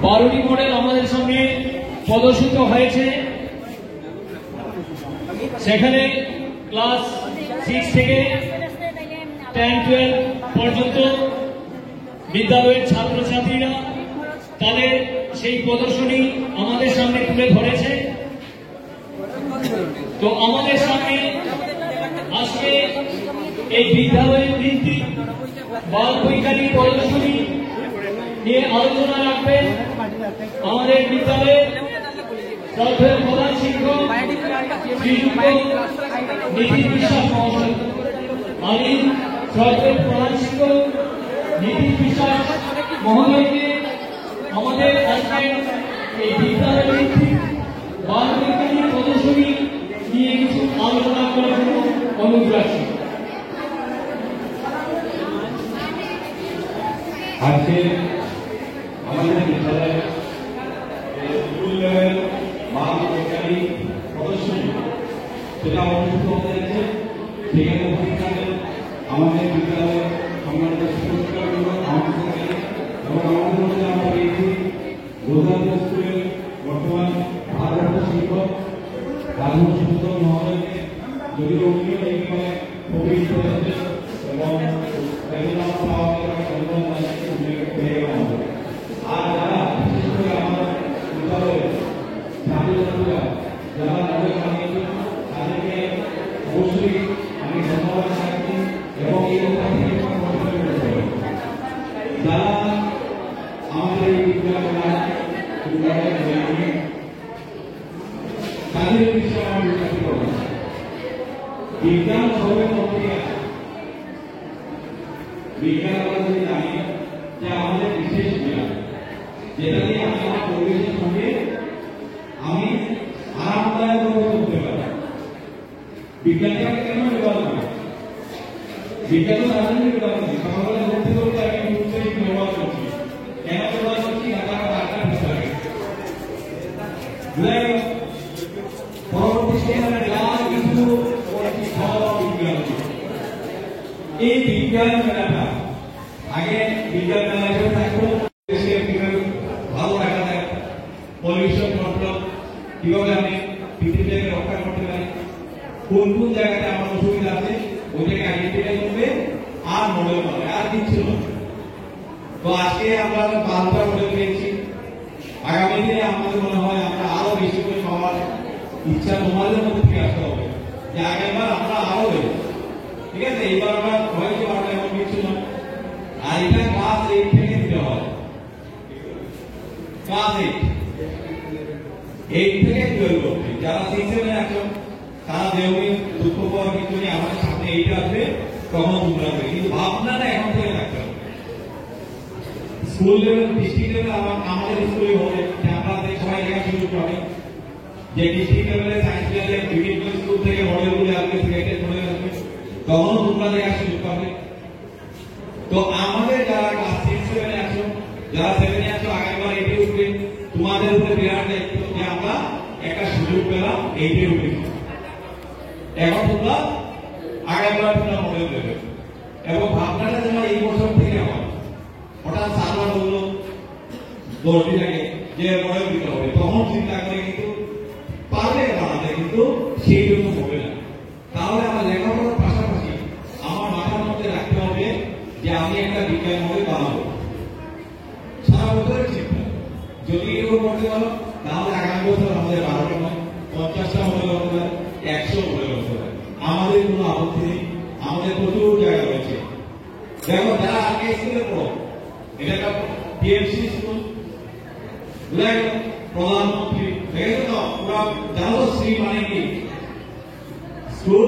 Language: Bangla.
12টি মডেল আমাদের সামনে প্রদর্শিত হয়েছে। সেখানে ক্লাস 6 থেকে 10-12 পর্যন্ত বিদ্যালয়ের ছাত্রছাত্রীরা তাদের সেই প্রদর্শনী আমাদের সামনে তুলে ধরেছে। তো আমাদের সামনে আজকে এই বিদ্যালয়ের ভিত্তিক বাল বৈজ্ঞানিক প্রদর্শনী নিয়ে আলোচনা রাখবেন আমাদের বিদ্যালয়ের শ্রদ্ধেয় প্রধান শিক্ষক শ্রীযুক্ত নীতিশ বিশ্বাস মহাশয়। আমি শ্রদ্ধেয় প্রধান শিক্ষক নীতিশ বিশ্বাস মহোদয়কে আমাদের আজকে এই বিদ্যালয়ের ভিত্তিক বাল বৈজ্ঞানিক প্রদর্শনী নিয়ে কিছু আলোচনা করার জন্য অনুরোধ রাখছি। আজকে আমাদের বিদ্যালয়ে স্কুল লেভেল বাল বৈজ্ঞানিক প্রদর্শনী সেটা অনুষ্ঠিত হতে যাচ্ছে। সেখানে উপস্থিত থাকবেন আমাদের বিদ্যালয়ের সম্মানিত শিক্ষকবৃন্দ, আমাদের এবং আমাদের মধ্যে আমরা পেয়েছি গোদাবরী স্কুলের বর্তমান ভারপ্রাপ্ত শিক্ষক রাজমোহন সুন্দর মহোদয়কে, যদিও উনিও এই বিষয়ে অভিহিত হয়েছেন এবং আর যারা বিশেষ করে আমার বিদ্যালয়ের ছাত্রছাত্রীরা যারা তাদের জানিয়েছেন তাদেরকে অবশ্যই আমি ধন্যবাদ জানাচ্ছি এবং এই যারা আমাদের এই বিদ্যালয়ে তাদের বিষয়ে আমার বিশ্বাস করব। বিজ্ঞান সবের মধ্যে আছে, বিজ্ঞান আমরা যদি জানি যে আমাদের বিশেষ জ্ঞান, যেটা দিয়ে আমি আমার পরিবেশের সঙ্গে আমি আরামদায়ক করতে পারি। বিজ্ঞানটাকে কেন ব্যবহার করি? বিজ্ঞান তো রাজনীতি ব্যবহার করি, সকালে ঘুরতে করতে আমি ঘুরতে ব্যবহার করছি। কেন ব্যবহার করছি? ডাক্তার হিসাবে পরবর্তী সময়ে যা কিছু বিজ্ঞান, এই বিজ্ঞান মেলাটা আগে বিজ্ঞান মেলা হিসেবে থাকতো ভালো রাখা যায়, পলিউশন কন্ট্রোল কিভাবে আমি পৃথিবীটাকে রক্ষা করতে পারি, কোন কোন জায়গাতে আমার অসুবিধা আছে ওইটাকে আইডেন্টিফাই করবে আর মডেল পাবে, আর কিছু না। তো আজকে আমরা 12টা মডেল পেয়েছি। আগামী দিনে আমাদের মনে হয় আমরা আরো বেশি করে পাওয়ার ইচ্ছা তোমাদের মধ্যে থেকে আসতে হবে যে আগেরবার আমরা আরো দেবো। ঠিক আছে, এইবার আমরা হয়তো আমরা এমন কিছু না। আর এটা ক্লাস 8 থেকে দিতে হয়, ক্লাস 8 থেকে 12 অবধি। যারা 6-7 আছো তারা দেওনি, দুঃখ পাওয়ার কিছু নেই, আমাদের সামনে 8 আসবে তখন তোমরা হবে, কিন্তু ভাবনাটা এখন থেকে রাখতে হবে। স্কুল লেভেল, ডিস্ট্রিক্ট লেভেল আমাদের স্কুলে হবে যে আমরা সবাই লেখা শুরু করি, যে ডিস্ট্রিক্ট লেভেলে সায়েন্স লেভেলে বিভিন্ন স্কুল থেকে মডেলগুলো আসবে, সিলেক্টেড মডেল আসবে, তখন তোমরা লেখা শুরু করবে। তো আমাদের যারা ক্লাস 6-7 আছো, যারা 7 আছো, আগেরবার 8 উঠবে, তোমাদের উপরে বিরাট দায়িত্ব যে আমরা একটা সুযোগ পেলাম 8 উঠে। এখন তোমরা আগেরবার তোমরা মডেল দেবে এবং ভাবনাটা যেন এই বছর থেকে হয়। হঠাৎ সার্ভার বললো 10 দিন আগে যে মডেল দিতে হবে, তখন চিন্তা করে কিন্তু পারবে বানাতে, কিন্তু সেই জন্য হবে না। তাহলে আমার লেখাপড়ার পাশাপাশি আমার মাথার মধ্যে রাখতে হবে যে আমি একটা বিজ্ঞান মডেল বানাবো। সারা বছরের চিন্তা যদি এরকম করতে পারো তাহলে আগামী বছর আমাদের 12টা নয় 50টা মডেল হতে পারে, 100 মডেল হতে পারে, আমাদের কোনো আপত্তি নেই। আমাদের প্রচুর জায়গা রয়েছে। দেখো যারা আগে স্কুলে পড়ো, এটা একটা পিএমসি স্কুল, প্রধানমন্ত্রী দেখেছো তো, পুরা জানো শ্রী মানে কি স্কুল